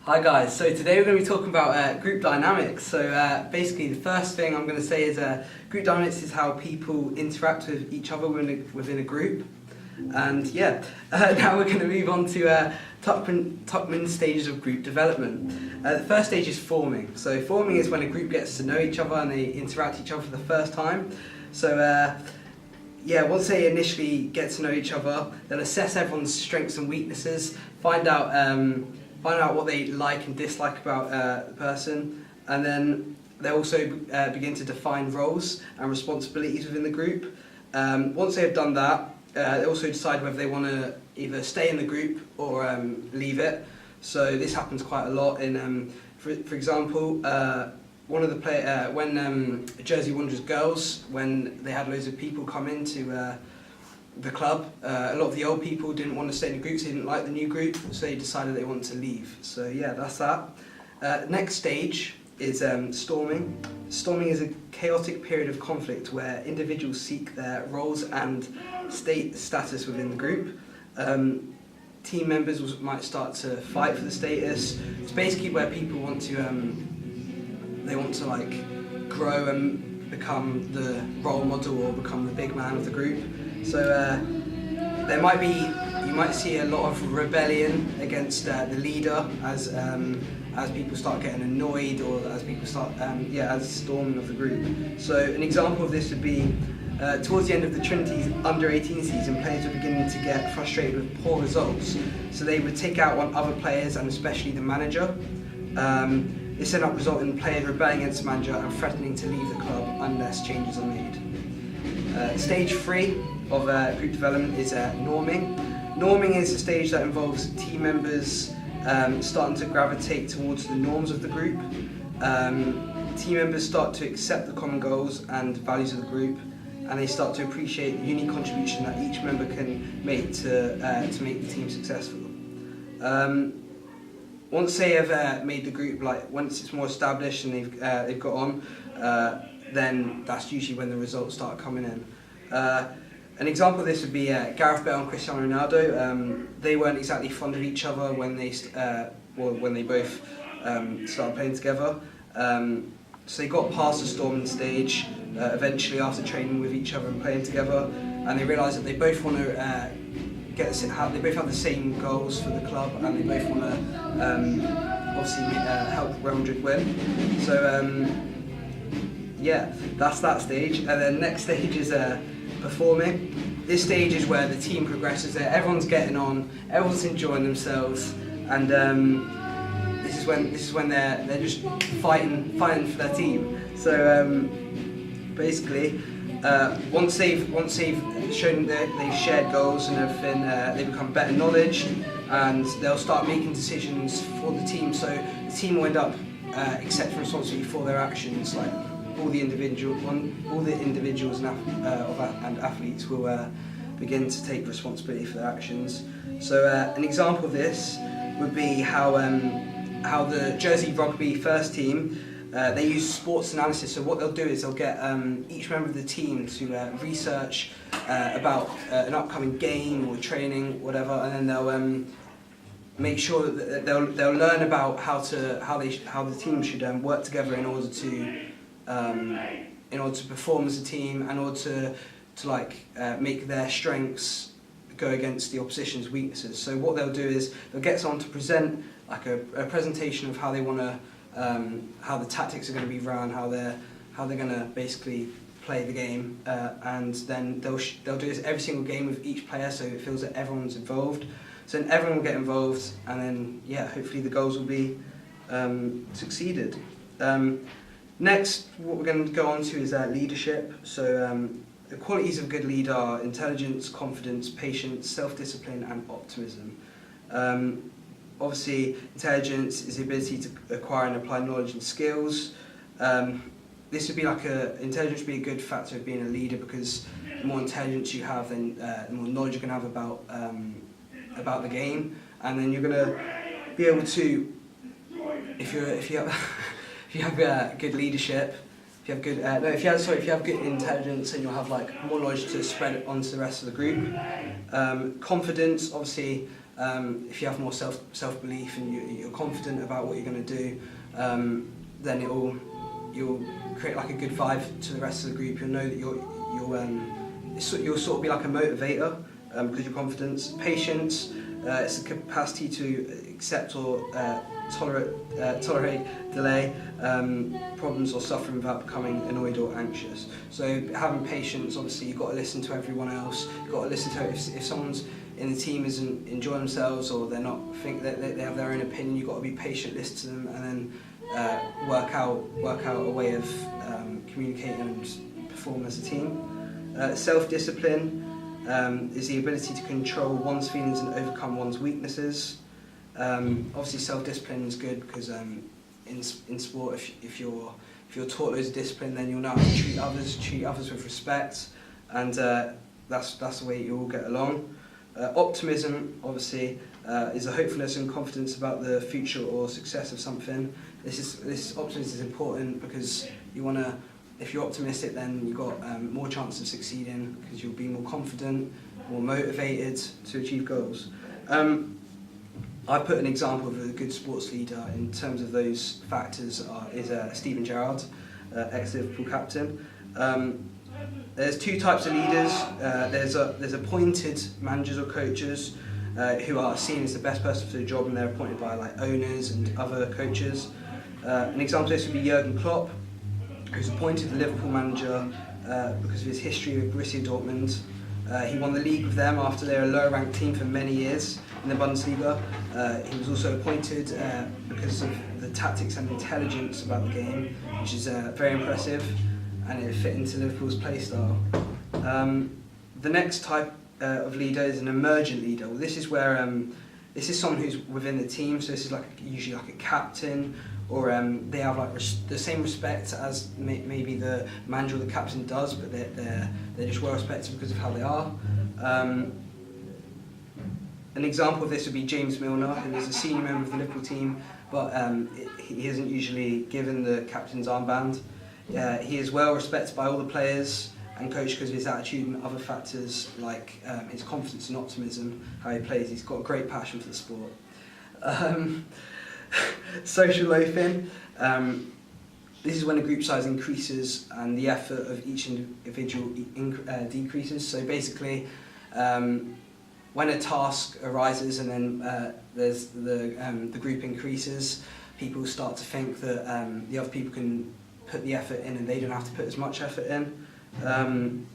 Hi guys, so today we're going to be talking about group dynamics. So basically the first thing I'm going to say is group dynamics is how people interact with each other within a group. And yeah, now we're going to move on to Tuckman stages of group development. The first stage is forming. So forming is when a group gets to know each other and they interact with each other for the first time. So yeah, once they initially get to know each other, they'll assess everyone's strengths and weaknesses, find out what they like and dislike about the person, and then they'll also begin to define roles and responsibilities within the group. Once they've done that, they also decide whether they want to either stay in the group or leave it. So this happens quite a lot. For example, one of the when Jersey Wanderers girls, when they had loads of people come into the club, a lot of the old people didn't want to stay in the group, so they didn't like the new group, so they decided they wanted to leave. So yeah, that's that. Next stage is storming. Storming is a chaotic period of conflict where individuals seek their roles and status within the group. Team members might start to fight for the status. It's basically where people want to like grow and become the role model or become the big man of the group. So you might see a lot of rebellion against the leader as people start getting annoyed, or as people start as storming of the group. So an example of this would be towards the end of the Trinity's under-18 season, players were beginning to get frustrated with poor results, so they would take out on other players and especially the manager. This ended up resulting in players rebelling against the manager and threatening to leave the club unless changes are made. Stage 3 of group development is norming. Norming is a stage that involves team members starting to gravitate towards the norms of the group. Team members start to accept the common goals and values of the group, and they start to appreciate the unique contribution that each member can make to make the team successful. Once they have made the group, once it's more established and they've got on, then that's usually when the results start coming in. An example of this would be Gareth Bale and Cristiano Ronaldo. They weren't exactly fond of each other when they both started playing together. So they got past the storming stage eventually after training with each other and playing together, and they realised that they both want to they both have the same goals for the club, and they both want to obviously help Real Madrid win. So yeah, that's that stage. And then next stage is performing. This stage is where the team progresses. Everyone's getting on, everyone's enjoying themselves, and this is when they're just fighting for their team. So basically, once they've shown that they've shared goals and everything, they become better knowledge, and they'll start making decisions for the team. So the team will end up accepting responsibility for their actions. Like all the individuals and athletes will begin to take responsibility for their actions. So an example of this would be how the Jersey Rugby first team, they use sports analysis. So what they'll do is they'll get each member of the team to research about an upcoming game or training, whatever, and then they'll make sure that they'll learn about how the team should work together in order to perform as a team, in order to make their strengths go against the opposition's weaknesses. So what they'll do is they'll get someone to present like a presentation of how they want to, how the tactics are going to be run, how they're going to basically play the game, and then they'll do this every single game with each player, so it feels that everyone's involved. So then everyone will get involved, and then yeah, hopefully the goals will be succeeded. Next, what we're going to go on to is leadership. So the qualities of a good leader are intelligence, confidence, patience, self-discipline, and optimism. Obviously, intelligence is the ability to acquire and apply knowledge and skills. This would be intelligence would be a good factor of being a leader, because the more intelligence you have, then the more knowledge you're going to have about the game, and then you're going to be able to, if you have good leadership, if you have good intelligence, then you'll have more knowledge to spread it onto the rest of the group. Confidence, obviously. If you have more self-belief and you're confident about what you're going to do, then you'll create like a good vibe to the rest of the group. You'll know that you'll sort of be like a motivator because you're confident. Patience, it's the capacity to accept or tolerate delay, problems or suffering without becoming annoyed or anxious. So having patience, obviously you've got to listen to everyone else. You've got to listen to if someone's in the team isn't enjoying themselves or they're not think that they have their own opinion. You've got to be patient, listen to them, and then work out a way of communicating and perform as a team. Self-discipline is the ability to control one's feelings and overcome one's weaknesses. Obviously self-discipline is good because in sport, if you're taught loads of discipline, then you'll know how to treat others with respect, and that's the way you all get along. Optimism, obviously, is a hopefulness and confidence about the future or success of something. This optimism is important because if you're optimistic, then you've got more chance of succeeding because you'll be more confident, more motivated to achieve goals. I put an example of a good sports leader in terms of those factors is Steven Gerrard, ex-Liverpool captain. There's two types of leaders. There's appointed managers or coaches who are seen as the best person for the job, and they're appointed by like owners and other coaches. An example of this would be Jurgen Klopp, who's appointed the Liverpool manager because of his history with Borussia Dortmund. He won the league with them after they were a lower-ranked team for many years in the Bundesliga. He was also appointed because of the tactics and intelligence about the game, which is very impressive, and it fit into Liverpool's play style. The next type of leader is an emergent leader. Well, this is where this is someone who's within the team, so this is usually like a captain, or they have like the same respect as maybe the manager or the captain does, but they're just well respected because of how they are. An example of this would be James Milner, who is a senior member of the Liverpool team, but he isn't usually given the captain's armband. He is well respected by all the players and coached because of his attitude and other factors like his confidence and optimism, how he plays. He's got a great passion for the sport. Social loafing. This is when the group size increases and the effort of each individual decreases. So basically, when a task arises and then there's the group increases, people start to think that the other people can put the effort in and they don't have to put as much effort in. An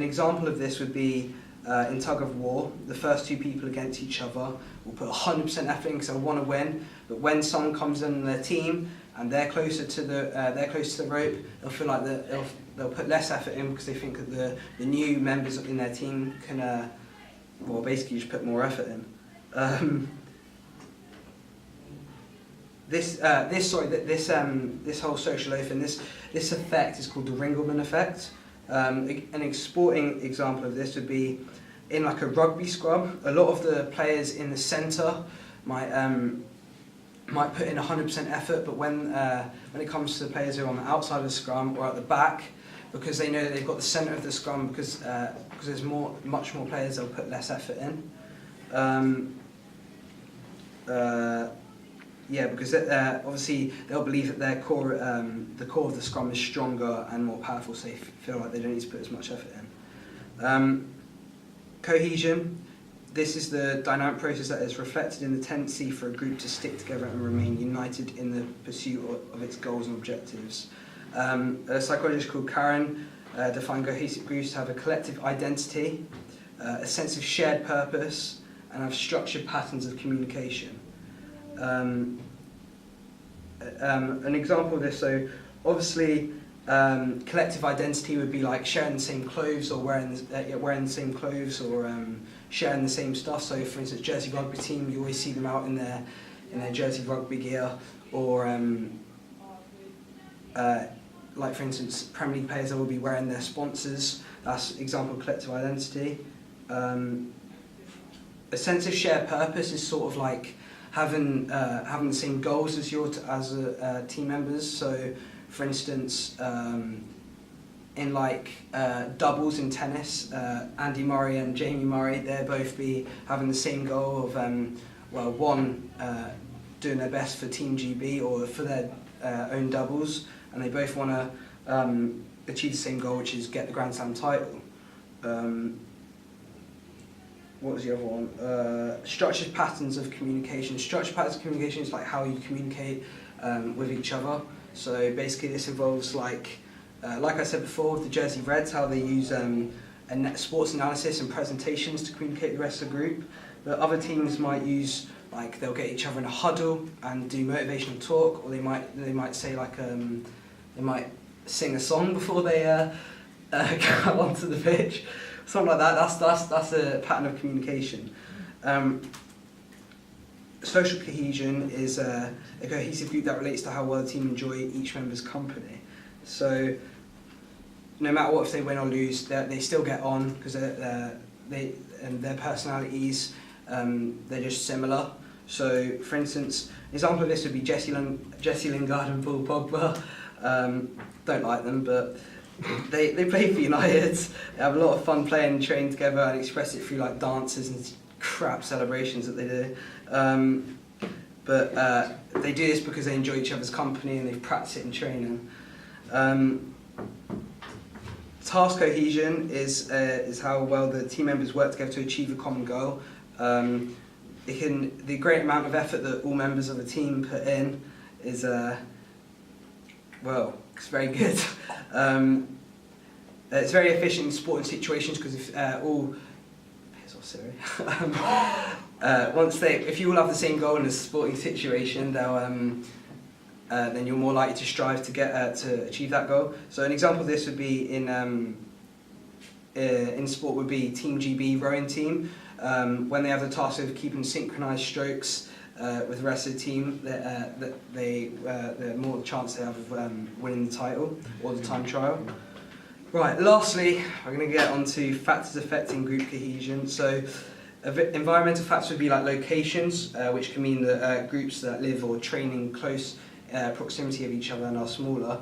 example of this would be in tug of war. The first two people against each other will put 100% effort in because they want to win. But when someone comes in their team and they're closer to the rope, they'll feel like they'll put less effort in because they think that the new members in their team can, basically just put more effort in. This whole social loafing, this effect is called the Ringelmann effect. An sporting example of this would be in like a rugby scrum. A lot of the players in the centre might put in 100% effort, but when it comes to the players who are on the outside of the scrum or at the back, because they know that they've got the centre of the scrum, because there's much more players, they'll put less effort in. Because obviously they'll believe that their core, the core of the scrum is stronger and more powerful, so they feel like they don't need to put as much effort in. Cohesion. This is the dynamic process that is reflected in the tendency for a group to stick together and remain united in the pursuit of its goals and objectives. A psychologist called Karen defined cohesive groups to have a collective identity, a sense of shared purpose, and have structured patterns of communication. An example of this, so obviously collective identity would be like sharing the same clothes or wearing the same clothes or sharing the same stuff. So for instance, Jersey rugby team, you always see them out in their Jersey rugby gear, or like for instance Premier League players, they will be wearing their sponsors. That's an example of collective identity. A sense of shared purpose is sort of like having the same goals as team members. So, for instance, in like doubles in tennis, Andy Murray and Jamie Murray, they'll both be having the same goal of one doing their best for Team GB or for their own doubles, and they both want to achieve the same goal, which is get the Grand Slam title. What was the other one? Structured patterns of communication. Structured patterns of communication is like how you communicate with each other. So basically this involves like I said before, with the Jersey Reds, how they use sports analysis and presentations to communicate with the rest of the group. But other teams might use, like, they'll get each other in a huddle and do motivational talk, or they might say like they might sing a song before they go onto the pitch, something like that. That's a pattern of communication. Social cohesion is a cohesive group that relates to how well the team enjoy each member's company. So no matter what, if they win or lose, they still get on because their personalities, they're just similar. So, for instance, an example of this would be Jesse Lingard and Paul Pogba. Don't like them, but they play for United. They have a lot of fun playing and training together and express it through like dances and crap celebrations that they do. But they do this because they enjoy each other's company and they've practiced it in training. Task cohesion is how well the team members work together to achieve a common goal. The great amount of effort that all members of the team put in is it's very good. It's very efficient in sporting situations because if if you all have the same goal in a sporting situation, then you're more likely to strive to get to achieve that goal. So an example of this would be in sport would be Team GB rowing team. When they have the task of keeping synchronised strokes with the rest of the team, they're more chance they have of winning the title or the time trial. Right, lastly, we're going to get on to factors affecting group cohesion. So environmental factors would be like locations, which can mean that groups that live or train in close proximity of each other and are smaller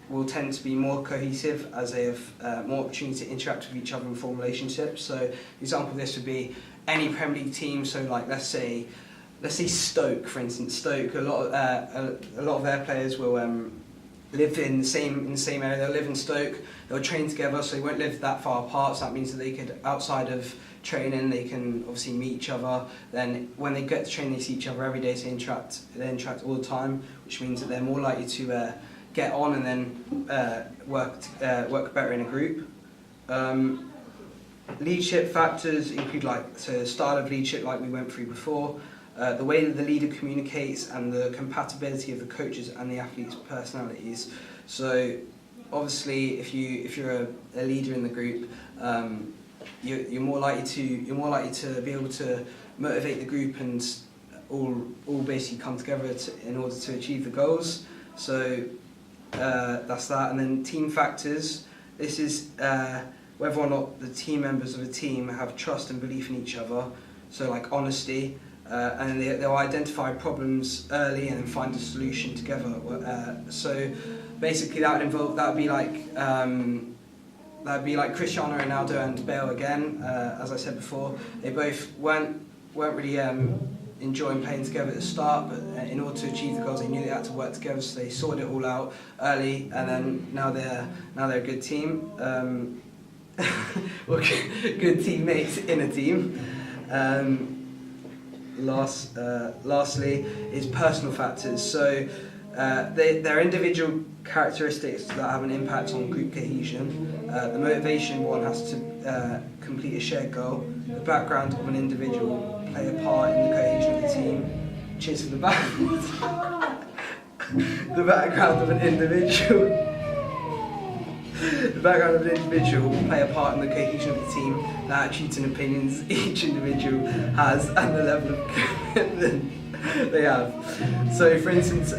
will tend to be more cohesive as they have more opportunity to interact with each other and form relationships. So an example of this would be any Premier League team, so like let's say Stoke, for instance. Stoke, a lot of their players will live in the same area. They'll live in Stoke, they'll train together, so they won't live that far apart, so that means that they could, outside of training, they can obviously meet each other. Then when they get to train, they see each other every day, so they interact all the time, which means that they're more likely to get on and then work better in a group. Leadership factors include style of leadership, like we went through before, the way that the leader communicates, and the compatibility of the coaches and the athletes' personalities. So obviously, if you're a leader in the group, you're more likely to be able to motivate the group and all basically come together in order to achieve the goals. So that's that. And then team factors. This is whether or not the team members of a team have trust and belief in each other. So like honesty. And they'll identify problems early and then find a solution together. So basically that would be like Cristiano Ronaldo and Bale again. As I said before, they both weren't really enjoying playing together at the start, but in order to achieve the goals, they knew they had to work together. So they sorted it all out early, and then now they're a good team. Good teammates in a team. Lastly is personal factors. So there are individual characteristics that have an impact on group cohesion. The motivation one has to complete a shared goal. The background of an individual play a part in the cohesion of the team. Cheers for the background. The background of an individual. The background of an individual will play a part in the cohesion of the team, the attitudes and opinions each individual has, and the level of commitment they have. So, for instance,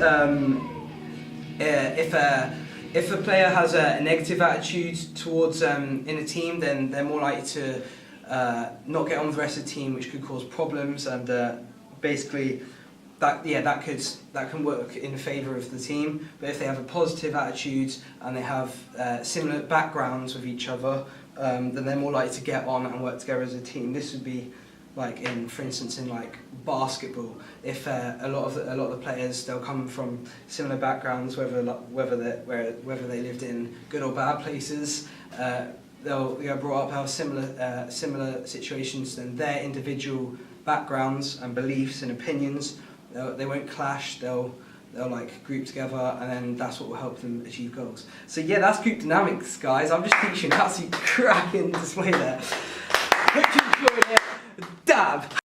if a player has a negative attitude towards in a team, then they're more likely to not get on with the rest of the team, which could cause problems. And basically, that can work in favour of the team. But if they have a positive attitude and they have similar backgrounds with each other, then they're more likely to get on and work together as a team. This would be like for instance, in like basketball. If a lot of the players, they'll come from similar backgrounds, whether they lived in good or bad places. They'll get brought up how similar situations, than their individual backgrounds and beliefs and opinions. They won't clash. They'll like group together, and then that's what will help them achieve goals. So yeah, that's group dynamics, guys. I'm just teaching an absolutely cracking display there. Hope you enjoyed it. Dab.